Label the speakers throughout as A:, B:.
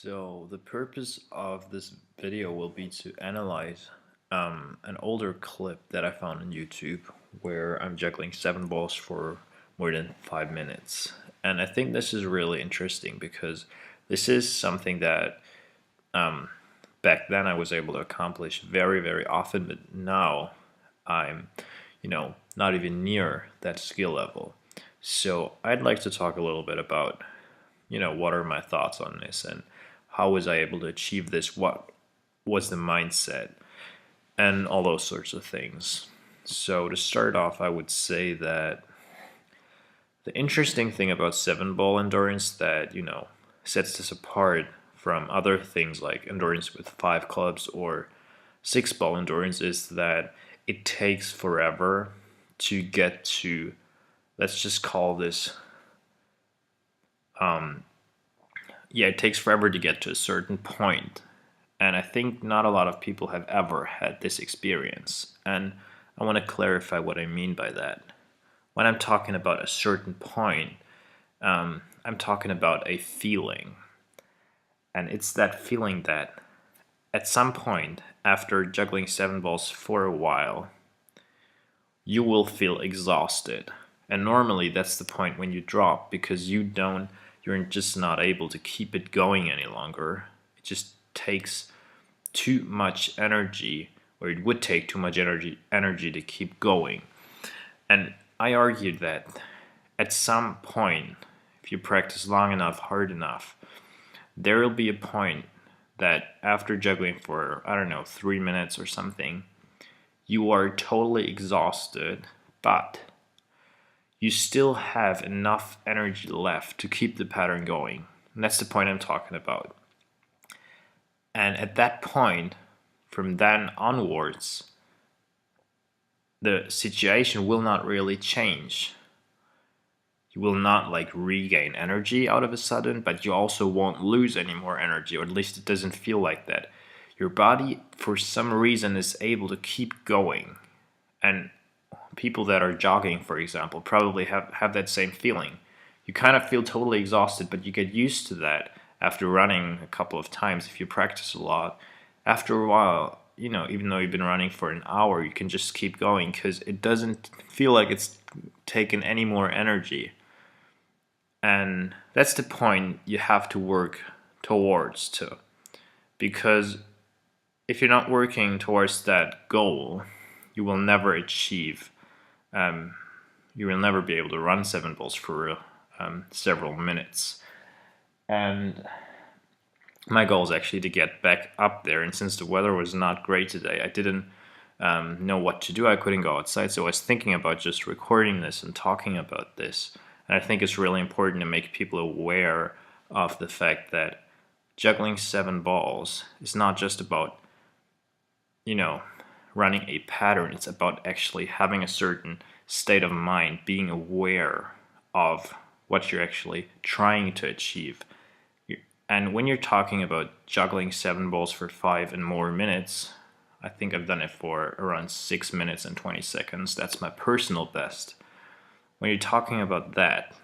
A: So the purpose of this video will be to analyze an older clip that I found on YouTube where I'm juggling 7 balls for more than 5 minutes. And I think this is really interesting because this is something that um, back then I was able to accomplish very, very often, but now I'm, not even near that skill level. So I'd like to talk a little bit about what are my thoughts on this and how was I able to achieve this? What was the mindset? And all those sorts of things. So to start off, I would say that the interesting thing about 7 ball endurance that, sets this apart from other things like endurance with 5 clubs or 6 ball endurance is that it takes forever to get to, let's just call this it takes forever to get to a certain point. And I think not a lot of people have ever had this experience. And I want to clarify what I mean by that. When I'm talking about a certain point, I'm talking about a feeling. And it's that feeling that at some point, after juggling 7 balls for a while, you will feel exhausted. And normally that's the point when you drop because you're just not able to keep it going any longer. It just takes too much energy, or it would take too much energy to keep going. And I argued that at some point, if you practice long enough, hard enough, there will be a point that after juggling for, 3 minutes or something, you are totally exhausted, but you still have enough energy left to keep the pattern going. And that's the point I'm talking about. And at that point, from then onwards, the situation will not really change. You will not regain energy out of a sudden, but you also won't lose any more energy, or at least it doesn't feel like that. Your body, for some reason, is able to keep going. And people that are jogging, for example, probably have that same feeling. You kind of feel totally exhausted, but you get used to that after running a couple of times if you practice a lot. After a while, even though you've been running for an hour, you can just keep going because it doesn't feel like it's taken any more energy. And that's the point you have to work towards too. Because if you're not working towards that goal, you will never achieve. You will never be able to run 7 balls for several minutes. And my goal is actually to get back up there. And since the weather was not great today, I didn't know what to do. I couldn't go outside, so I was thinking about just recording this and talking about this. And I think it's really important to make people aware of the fact that juggling 7 balls is not just about, running a pattern. It's about actually having a certain state of mind, being aware of what you're actually trying to achieve. And when you're talking about juggling 7 balls for 5 and more minutes, I think I've done it for around 6 minutes and 20 seconds. That's my personal best. When you're talking about that,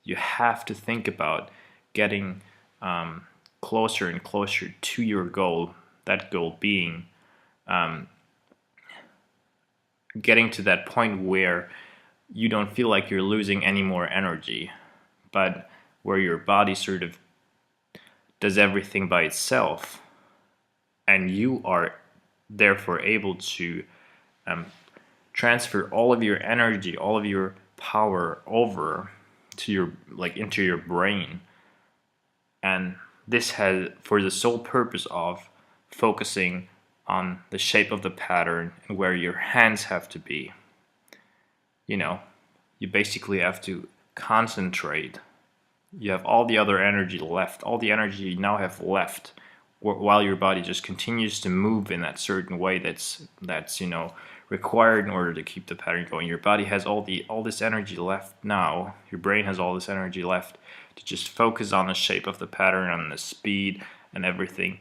A: you have to think about getting closer and closer to your goal, that goal being getting to that point where you don't feel like you're losing any more energy, but where your body sort of does everything by itself, and you are therefore able to transfer all of your energy, all of your power over to your into your brain. And this has for the sole purpose of focusing on the shape of the pattern and where your hands have to be. You basically have to concentrate. You have all the other energy left, all the energy you now have left, while your body just continues to move in that certain way that's required in order to keep the pattern going. Your body has all this energy left now. Your brain has all this energy left to just focus on the shape of the pattern, on the speed and everything.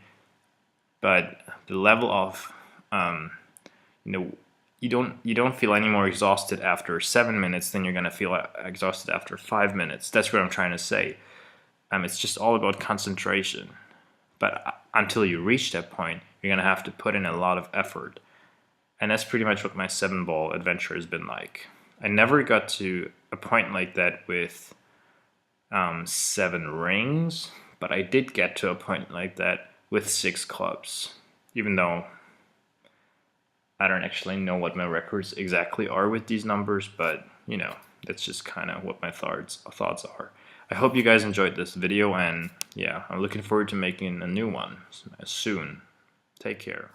A: But the level of you don't feel any more exhausted after 7 minutes than you're gonna feel exhausted after 5 minutes. That's what I'm trying to say. It's just all about concentration. But until you reach that point, you're gonna have to put in a lot of effort. And that's pretty much what my 7-ball adventure has been like. I never got to a point like that with 7 rings, but I did get to a point like that with 6 clubs, even though I don't actually know what my records exactly are with these numbers, but you know, that's just kind of what my thoughts are. I hope you guys enjoyed this video, and yeah, I'm looking forward to making a new one soon. Take care.